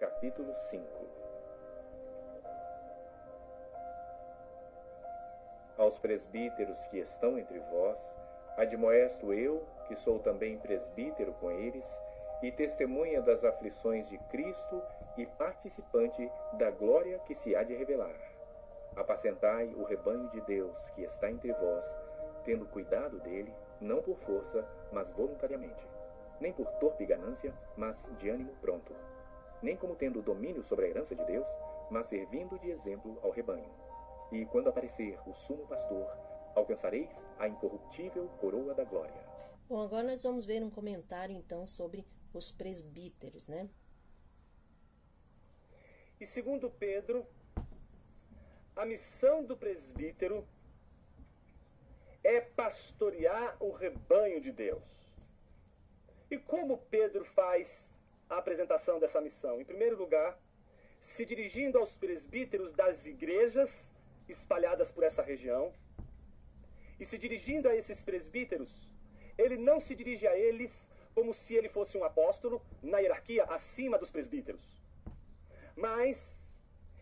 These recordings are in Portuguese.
Capítulo 5. Aos presbíteros que estão entre vós, admoesto eu, que sou também presbítero com eles, e testemunha das aflições de Cristo e participante da glória que se há de revelar. Apacentai o rebanho de Deus que está entre vós, tendo cuidado dele, não por força, mas voluntariamente, nem por torpe ganância, mas de ânimo pronto, nem como tendo domínio sobre a herança de Deus, mas servindo de exemplo ao rebanho. E quando aparecer o sumo pastor, alcançareis a incorruptível coroa da glória. Bom, agora nós vamos ver um comentário então sobre os presbíteros, né? E segundo Pedro, a missão do presbítero é pastorear o rebanho de Deus. E como Pedro faz a apresentação dessa missão? Em primeiro lugar, se dirigindo aos presbíteros das igrejas espalhadas por essa região, e se dirigindo a esses presbíteros, ele não se dirige a eles como se ele fosse um apóstolo na hierarquia acima dos presbíteros, mas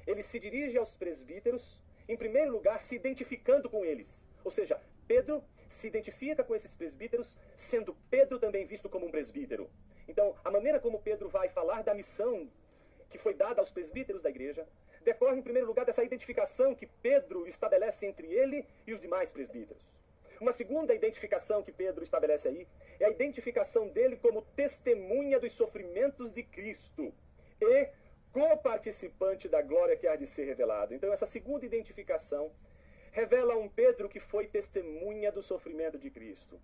ele se dirige aos presbíteros, em primeiro lugar, se identificando com eles. Ou seja, Pedro se identifica com esses presbíteros, sendo Pedro também visto como um presbítero. Então, a maneira como Pedro vai falar da missão que foi dada aos presbíteros da igreja decorre, em primeiro lugar, dessa identificação que Pedro estabelece entre ele e os demais presbíteros. Uma segunda identificação que Pedro estabelece aí é a identificação dele como testemunha dos sofrimentos de Cristo e co-participante da glória que há de ser revelada. Então, essa segunda identificação revela um Pedro que foi testemunha do sofrimento de Cristo.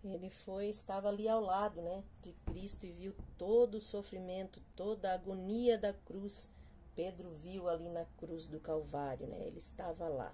Ele estava ali ao lado, né, de Cristo e viu todo o sofrimento, toda a agonia da cruz. Pedro viu ali na cruz do Calvário, né? Ele estava lá.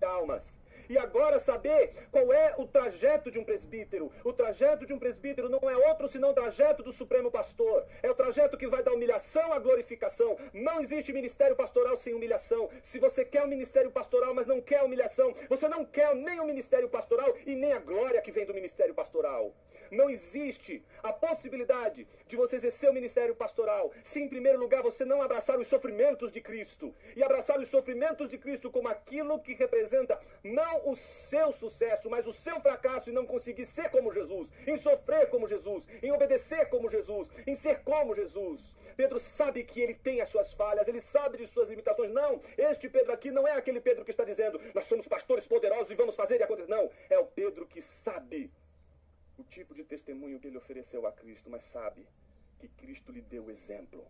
Almas. E agora saber qual é o trajeto de um presbítero. O trajeto de um presbítero não é outro senão o trajeto do Supremo Pastor. É o trajeto que vai da humilhação à glorificação. Não existe ministério pastoral sem humilhação. Se você quer o ministério pastoral, mas não quer a humilhação, você não quer nem o ministério pastoral e nem a glória que vem do ministério pastoral. Não existe a possibilidade de você exercer o ministério pastoral se, em primeiro lugar, você não abraçar os sofrimentos de Cristo. E abraçar os sofrimentos de Cristo como aquilo que representa não o seu sucesso, mas o seu fracasso em não conseguir ser como Jesus, em sofrer como Jesus, em obedecer como Jesus, em ser como Jesus. Pedro sabe que ele tem as suas falhas, ele sabe de suas limitações. Não, este Pedro aqui não é aquele Pedro que está dizendo, nós somos pastores poderosos e vamos fazer e acontecer. Não, é o Pedro que sabe o tipo de testemunho que ele ofereceu a Cristo, mas sabe que Cristo lhe deu exemplo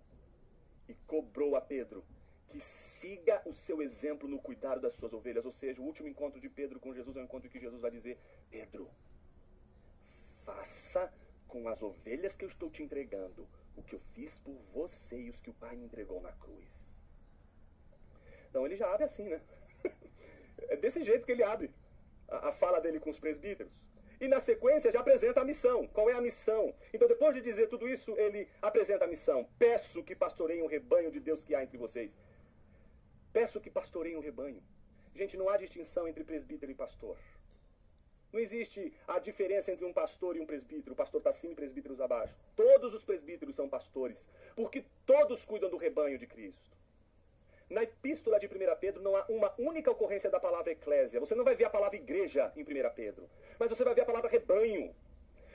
e cobrou a Pedro que siga o seu exemplo no cuidado das suas ovelhas. Ou seja, o último encontro de Pedro com Jesus é o encontro em que Jesus vai dizer: Pedro, faça com as ovelhas que eu estou te entregando o que eu fiz por você e os que o Pai me entregou na cruz. Então ele já abre assim, né? É desse jeito que ele abre a fala dele com os presbíteros. E na sequência já apresenta a missão. Qual é a missão? Então, depois de dizer tudo isso, ele apresenta a missão. Peço que pastoreiem o rebanho de Deus que há entre vocês. Peço que pastoreiem o rebanho. Gente, não há distinção entre presbítero e pastor. Não existe a diferença entre um pastor e um presbítero. O pastor está acima e presbíteros abaixo. Todos os presbíteros são pastores, porque todos cuidam do rebanho de Cristo. Na epístola de 1 Pedro não há uma única ocorrência da palavra eclésia. Você não vai ver a palavra igreja em 1 Pedro, mas você vai ver a palavra rebanho.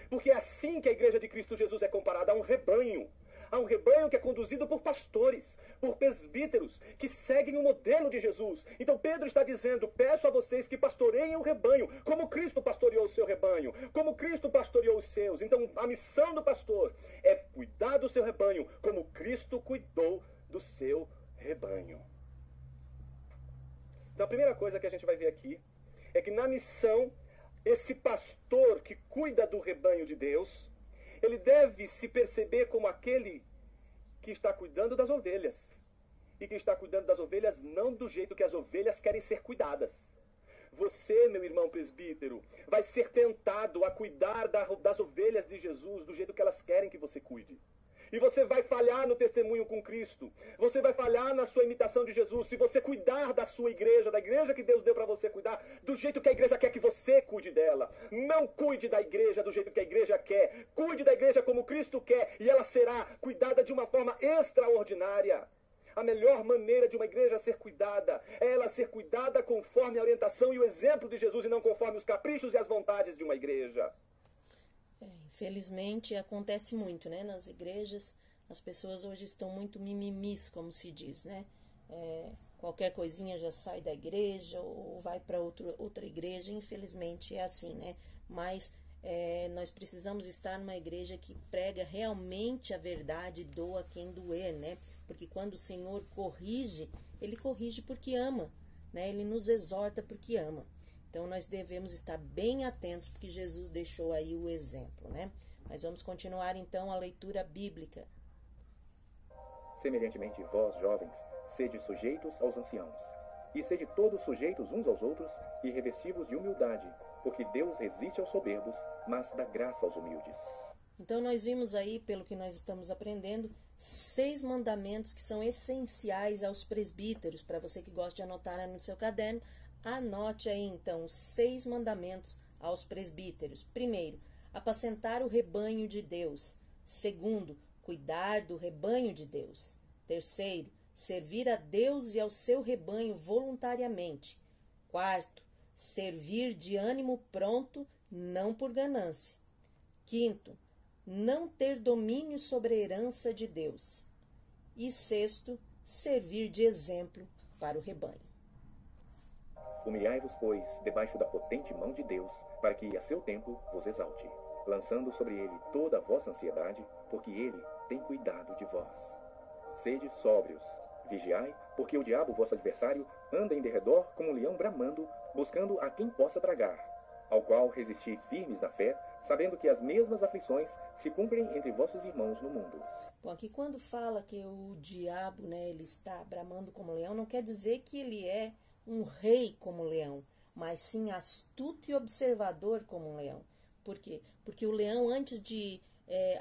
Porque é assim que a igreja de Cristo Jesus é comparada a um rebanho. Há um rebanho que é conduzido por pastores, por presbíteros, que seguem o modelo de Jesus. Então Pedro está dizendo, peço a vocês que pastoreiem o rebanho, como Cristo pastoreou o seu rebanho, como Cristo pastoreou os seus. Então a missão do pastor é cuidar do seu rebanho, como Cristo cuidou do seu rebanho. Então a primeira coisa que a gente vai ver aqui é que na missão, esse pastor que cuida do rebanho de Deus, ele deve se perceber como aquele que está cuidando das ovelhas. E que está cuidando das ovelhas não do jeito que as ovelhas querem ser cuidadas. Você, meu irmão presbítero, vai ser tentado a cuidar das ovelhas de Jesus do jeito que elas querem que você cuide. E você vai falhar no testemunho com Cristo. Você vai falhar na sua imitação de Jesus. Se você cuidar da sua igreja, da igreja que Deus deu para você cuidar, do jeito que a igreja quer que você cuide dela. Não cuide da igreja do jeito que a igreja quer. Cuide da igreja como Cristo quer. E ela será cuidada de uma forma extraordinária. A melhor maneira de uma igreja ser cuidada é ela ser cuidada conforme a orientação e o exemplo de Jesus e não conforme os caprichos e as vontades de uma igreja. Infelizmente acontece muito, né? Nas igrejas, as pessoas hoje estão muito mimimis, como se diz, né? Qualquer coisinha já sai da igreja ou vai para outra igreja, infelizmente é assim, né? Mas nós precisamos estar numa igreja que prega realmente a verdade, doa quem doer, né? Porque quando o Senhor corrige, Ele corrige porque ama, né? Ele nos exorta porque ama. Então, nós devemos estar bem atentos, porque Jesus deixou aí o exemplo, né? Mas vamos continuar, então, a leitura bíblica. Semelhantemente, vós, jovens, sede sujeitos aos anciãos, e sede todos sujeitos uns aos outros, e revestivos de humildade, porque Deus resiste aos soberbos, mas dá graça aos humildes. Então, nós vimos aí, pelo que nós estamos aprendendo, 6 mandamentos que são essenciais aos presbíteros. Para você que gosta de anotar no seu caderno, anote aí, então, os 6 mandamentos aos presbíteros. Primeiro, apacentar o rebanho de Deus. Segundo, cuidar do rebanho de Deus. Terceiro, servir a Deus e ao seu rebanho voluntariamente. Quarto, servir de ânimo pronto, não por ganância. Quinto, não ter domínio sobre a herança de Deus. E sexto, servir de exemplo para o rebanho. Humilhai-vos, pois, debaixo da potente mão de Deus, para que a seu tempo vos exalte, lançando sobre ele toda a vossa ansiedade, porque ele tem cuidado de vós. Sede sóbrios, vigiai, porque o diabo, vosso adversário, anda em derredor como um leão bramando, buscando a quem possa tragar, ao qual resisti firmes na fé, sabendo que as mesmas aflições se cumprem entre vossos irmãos no mundo. Bom, aqui quando fala que o diabo, né, ele está bramando como leão, não quer dizer que ele é um rei como leão, mas sim astuto e observador como um leão. Por quê? Porque o leão, antes de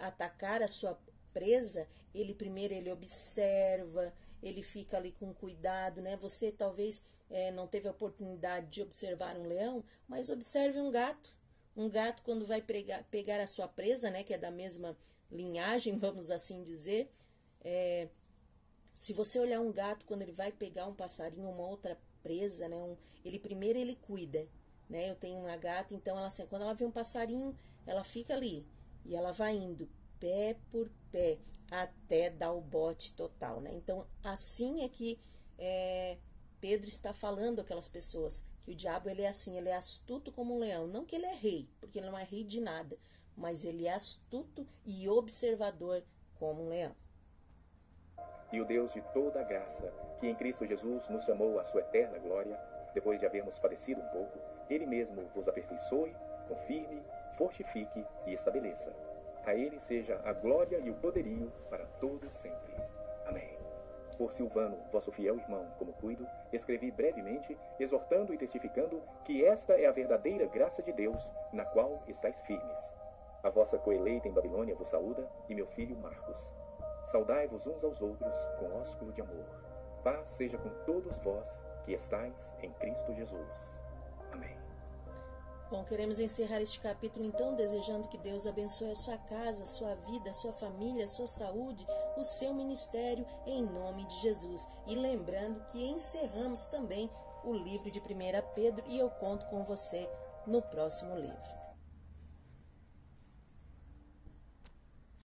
atacar a sua presa, ele observa, ele fica ali com cuidado, né? Você talvez não teve a oportunidade de observar um leão, mas observe um gato. Um gato, quando vai pegar a sua presa, né, que é da mesma linhagem, vamos assim dizer, se você olhar um gato, quando ele vai pegar um passarinho, uma outra presa, né, ele cuida, né? Eu tenho uma gata, então ela, assim, quando ela vê um passarinho, ela fica ali e ela vai indo pé por pé até dar o bote total, né? Então, assim é que Pedro está falando aquelas pessoas que o diabo, ele é assim, ele é astuto como um leão. Não que ele é rei, porque ele não é rei de nada, mas ele é astuto e observador como um leão. E o Deus de toda a graça, que em Cristo Jesus nos chamou à sua eterna glória, depois de havermos padecido um pouco, Ele mesmo vos aperfeiçoe, confirme, fortifique e estabeleça. A Ele seja a glória e o poderio para todos sempre. Amém. Por Silvano, vosso fiel irmão, como cuido, escrevi brevemente, exortando e testificando que esta é a verdadeira graça de Deus, na qual estáis firmes. A vossa coeleita em Babilônia vos saúda, e meu filho Marcos. Saudai-vos uns aos outros com ósculo de amor. Paz seja com todos vós que estáis em Cristo Jesus. Amém. Bom, queremos encerrar este capítulo, então, desejando que Deus abençoe a sua casa, a sua vida, a sua família, a sua saúde, o seu ministério, em nome de Jesus. E lembrando que encerramos também o livro de 1 Pedro, e eu conto com você no próximo livro.